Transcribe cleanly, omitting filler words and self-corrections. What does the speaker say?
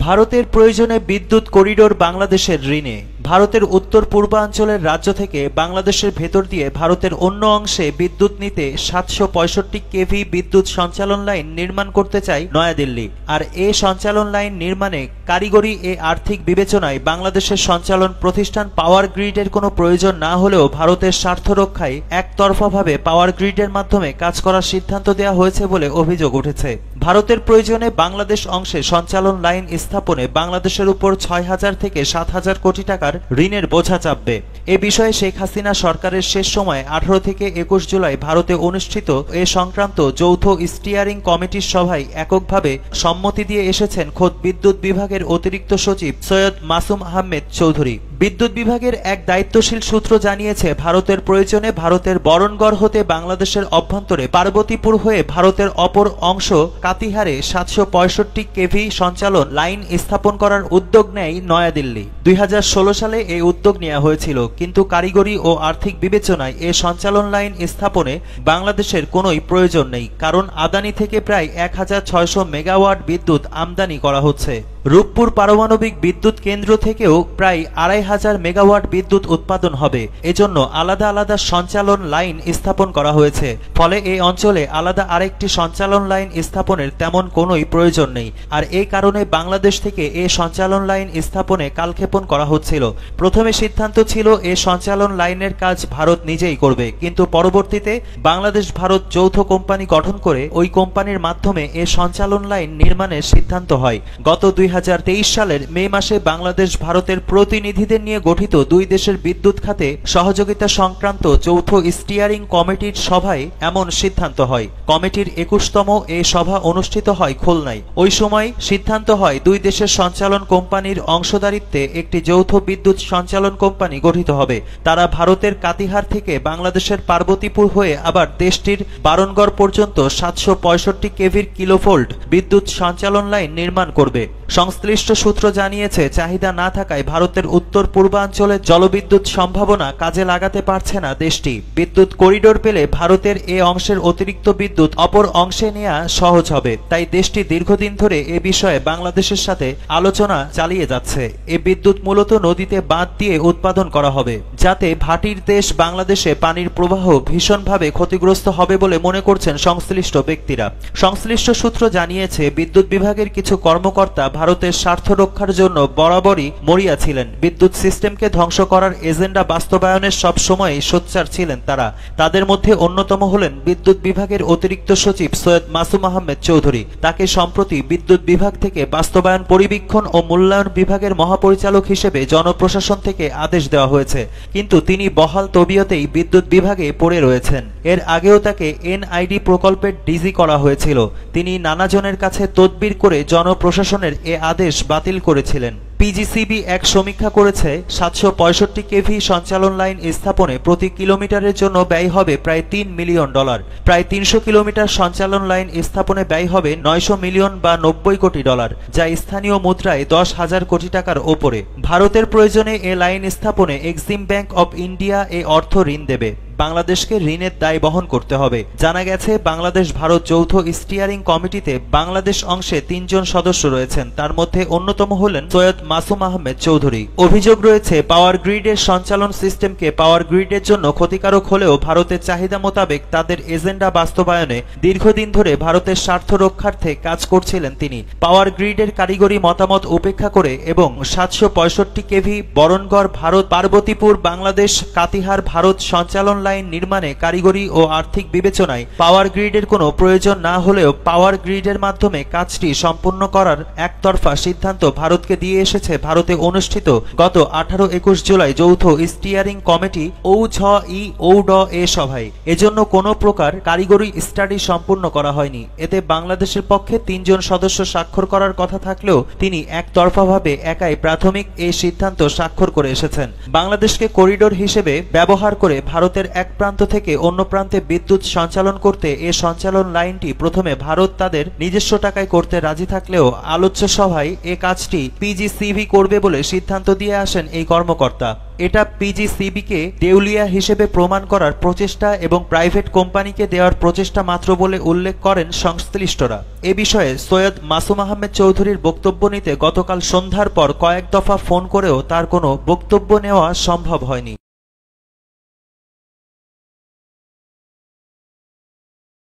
ভারতের প্রয়োজনে বিদ্যুৎ করিডোর বাংলাদেশের ঋণে। ভারতের উত্তর পূর্বাঞ্চলের রাজ্য থেকে বাংলাদেশের ভেতর দিয়ে ভারতের অন্য অংশে বিদ্যুৎ নিতে 765 কেভি বিদ্যুৎ সঞ্চালন লাইন নির্মাণ করতে চায় নয়াদিল্লি। আর এ সঞ্চালন লাইন নির্মাণে কারিগরি এ আর্থিক বিবেচনায় বাংলাদেশের সঞ্চালন প্রতিষ্ঠান পাওয়ার গ্রিডের কোনো প্রয়োজন না হলেও ভারতের স্বার্থ রক্ষায় একতরফাভাবে পাওয়ার গ্রিডের মাধ্যমে কাজ করার সিদ্ধান্ত দেওয়া হয়েছে বলে অভিযোগ উঠেছে। ভারতের প্রয়োজনে বাংলাদেশ অংশে সঞ্চালন লাইন স্থাপনে বাংলাদেশের উপর 6000 থেকে 7000 কোটি টাকার ঋণের বোঝা চাপবে। এ বিষয়ে শেখ হাসিনা সরকারের শেষ সময় 18 থেকে 21 জুলাই ভারতে অনুষ্ঠিত এ সংক্রান্ত যৌথ স্টিয়ারিং কমিটির সভায় এককভাবে সম্মতি দিয়ে এসেছেন খোদ বিদ্যুৎ বিভাগের অতিরিক্ত সচিব সৈয়দ মাসুম আহমেদ চৌধুরী। বিদ্যুৎ বিভাগের এক দায়িত্বশীল সূত্র জানিয়েছে, ভারতের প্রয়োজনে ভারতের বরণগড় হতে বাংলাদেশের অভ্যন্তরে পার্বতীপুর হয়ে ভারতের অপর অংশ কাতিহারে 765 কেভি সঞ্চালন লাইন স্থাপন করার উদ্যোগ নেয় নয়াদিল্লি। 2016 সালে এই উদ্যোগ নেওয়া হয়েছিল, কিন্তু কারিগরি ও আর্থিক বিবেচনায় এ সঞ্চালন লাইন স্থাপনে বাংলাদেশের কোনোই প্রয়োজন নেই, কারণ আদানি থেকে প্রায় 1600 মেগাওয়াট বিদ্যুৎ আমদানি করা হচ্ছে। রূপপুর পারমাণবিক বিদ্যুৎ কেন্দ্র থেকেও প্রায় 2500 মেগাওয়াট বিদ্যুৎ উৎপাদন হবে। এজন্য আলাদা আলাদা সঞ্চালন লাইন স্থাপন করা হয়েছে। ফলে এই অঞ্চলে আলাদা আরেকটি সঞ্চালন লাইন স্থাপনের তেমন কোনোই প্রয়োজন নেই। আর এই কারণে বাংলাদেশ থেকে এ সঞ্চালন লাইন স্থাপনে কালক্ষেপণ করা হচ্ছিল। প্রথমে সিদ্ধান্ত ছিল এ সঞ্চালন লাইনের কাজ ভারত নিজেই করবে, কিন্তু পরবর্তীতে বাংলাদেশ ভারত যৌথ কোম্পানি গঠন করে ওই কোম্পানির মাধ্যমে এ সঞ্চালন লাইন নির্মাণের সিদ্ধান্ত হয়। গত 2023 সালের মে মাসে বাংলাদেশ ভারতের প্রতিনিধিদের নিয়ে গঠিত দুই দেশের বিদ্যুৎ খাতে সহযোগিতা সংক্রান্ত যৌথ স্টিয়ারিং কমিটির সভায় এমন সিদ্ধান্ত হয়। কমিটির 21তম এ সভা অনুষ্ঠিত হয় খুলনায়। ওই সময় সিদ্ধান্ত হয় দুই দেশের সঞ্চালন কোম্পানির অংশদারিত্বে একটি যৌথ বিদ্যুৎ সঞ্চালন কোম্পানি গঠিত হবে। তারা ভারতের কাতিহার থেকে বাংলাদেশের পার্বতীপুর হয়ে আবার দেশটির বারণগড় পর্যন্ত 765 কেভির কিলোভোল্ট বিদ্যুৎ সঞ্চালন লাইন নির্মাণ করবে। সংশ্লিষ্ট সূত্র জানিয়েছে, চাহিদা না থাকায় ভারতের উত্তর পূর্বাঞ্চলে জলবিদ্যুৎ সম্ভাবনা কাজে লাগাতে পারছে না দেশটি। বিদ্যুৎ করিডোর পেলে ভারতের এ অংশের অতিরিক্ত বিদ্যুৎ অপর অংশে নেওয়া সহজ হবে। তাই দেশটি দীর্ঘদিন ধরে এ বিষয়ে বাংলাদেশের সাথে আলোচনা চালিয়ে যাচ্ছে। এ বিদ্যুৎ মূলত নদীতে বাঁধ দিয়ে উৎপাদন করা হবে, যাতে ভাটির দেশ বাংলাদেশে পানির প্রবাহ ভীষণভাবে ক্ষতিগ্রস্ত হবে বলে মনে করছেন সংশ্লিষ্ট ব্যক্তিরা। সংশ্লিষ্ট সূত্র জানিয়েছে, বিদ্যুৎ বিভাগের কিছু কর্মকর্তা ভারতের স্বার্থ রক্ষার জন্য বরাবরই মরিয়া ছিলেন। বিদ্যুৎ সিস্টেমকে ধ্বংস করার এজেন্ডা বাস্তবায়নের সব সময়ই সোচ্চার ছিলেন তারা। তাদের মধ্যে অন্যতম হলেন বিদ্যুৎ বিভাগের অতিরিক্ত সচিব সৈয়দ মাসুম আহমেদ চৌধুরী। তাকে সম্প্রতি বিদ্যুৎ বিভাগ থেকে বাস্তবায়ন পরিবীক্ষণ ও মূল্যায়ন বিভাগের মহাপরিচালক হিসেবে জনপ্রশাসন থেকে আদেশ দেওয়া হয়েছে, কিন্তু তিনি বহাল তবিয়তেই বিদ্যুৎ বিভাগে পড়ে রয়েছেন। এর আগেও তাকে এনআইডি প্রকল্পের ডিজি করা হয়েছিল। তিনি নানাজনের কাছে তদবির করে জনপ্রশাসনের এ আদেশ বাতিল করেছিলেন। পিজিসিবি এক সমীক্ষা করেছে, 765 কেভি সঞ্চালন লাইন স্থাপনে প্রতি কিলোমিটারের জন্য ব্যয় হবে প্রায় $3 মিলিয়ন। প্রায় 300 কিলোমিটার সঞ্চালন লাইন স্থাপনে ব্যয় হবে $900 মিলিয়ন বা $90 কোটি, যা স্থানীয় মুদ্রায় 10,000 কোটি টাকার ওপরে। ভারতের প্রয়োজনে এ লাইন স্থাপনে এক্সিম ব্যাংক অব ইন্ডিয়া এ অর্থ ঋণ দেবে। বাংলাদেশকে ঋণের দায় বহন করতে হবে। জানা গেছে, বাংলাদেশ ভারত যৌথ স্টিয়ারিং কমিটিতে বাংলাদেশ অংশে 3 জন সদস্য রয়েছেন। তার মধ্যে অন্যতম হলেন সৈয়দ মাসুম আহমেদ চৌধুরী। অভিযোগ রয়েছে, পাওয়ার গ্রিডের সঞ্চালন সিস্টেমকে পাওয়ার গ্রিডের জন্য ক্ষতিকারক হলেও ভারতের চাহিদা মোতাবেক তাদের এজেন্ডা বাস্তবায়নে দীর্ঘদিন ধরে ভারতের স্বার্থ রক্ষার্থে কাজ করছিলেন তিনি। পাওয়ার গ্রিডের কারিগরি মতামত উপেক্ষা করে এবং 765 কেভি বরণগড় ভারত পার্বতীপুর বাংলাদেশ কাতিহার ভারত সঞ্চালন লাইন নির্মাণে কারিগরি ও আর্থিক বিবেচনায় পাওয়ার গ্রিডের কোনো প্রয়োজন না হলেও পাওয়ার গ্রিডের মাধ্যমে কাজটি সম্পূর্ণ করার একতরফা সিদ্ধান্ত ভারতকে দিয়ে এসেছে ভারতে অনুষ্ঠিত গত 18-21 জুলাই যৌথ স্টিয়ারিং কমিটি এ সভায়। এজন্য কোনো প্রকার কারিগরি স্টাডি সম্পূর্ণ করা হয়নি। এতে বাংলাদেশের পক্ষে 3 জন সদস্য স্বাক্ষর করার কথা থাকলেও তিনি একতরফাভাবে একাই প্রাথমিক এই সিদ্ধান্ত স্বাক্ষর করে এসেছেন। বাংলাদেশকে করিডোর হিসেবে ব্যবহার করে ভারতের এক প্রান্ত থেকে অন্য প্রান্তে বিদ্যুৎ সঞ্চালন করতে এ সঞ্চালন লাইনটি প্রথমে ভারত তাদের নিজস্ব টাকায় করতে রাজি থাকলেও আলোচ্য সভায় এ কাজটি পিজিসিবি করবে বলে সিদ্ধান্ত দিয়ে আসেন এই কর্মকর্তা। এটা পিজিসিবিকে দেউলিয়া হিসেবে প্রমাণ করার প্রচেষ্টা এবং প্রাইভেট কোম্পানিকে দেওয়ার প্রচেষ্টা মাত্র বলে উল্লেখ করেন সংশ্লিষ্টরা। এ বিষয়ে সৈয়দ মাসুম আহমেদ চৌধুরীর বক্তব্য নিতে গতকাল সন্ধ্যার পর কয়েক দফা ফোন করেও তার কোনো বক্তব্য নেওয়া সম্ভব হয়নি।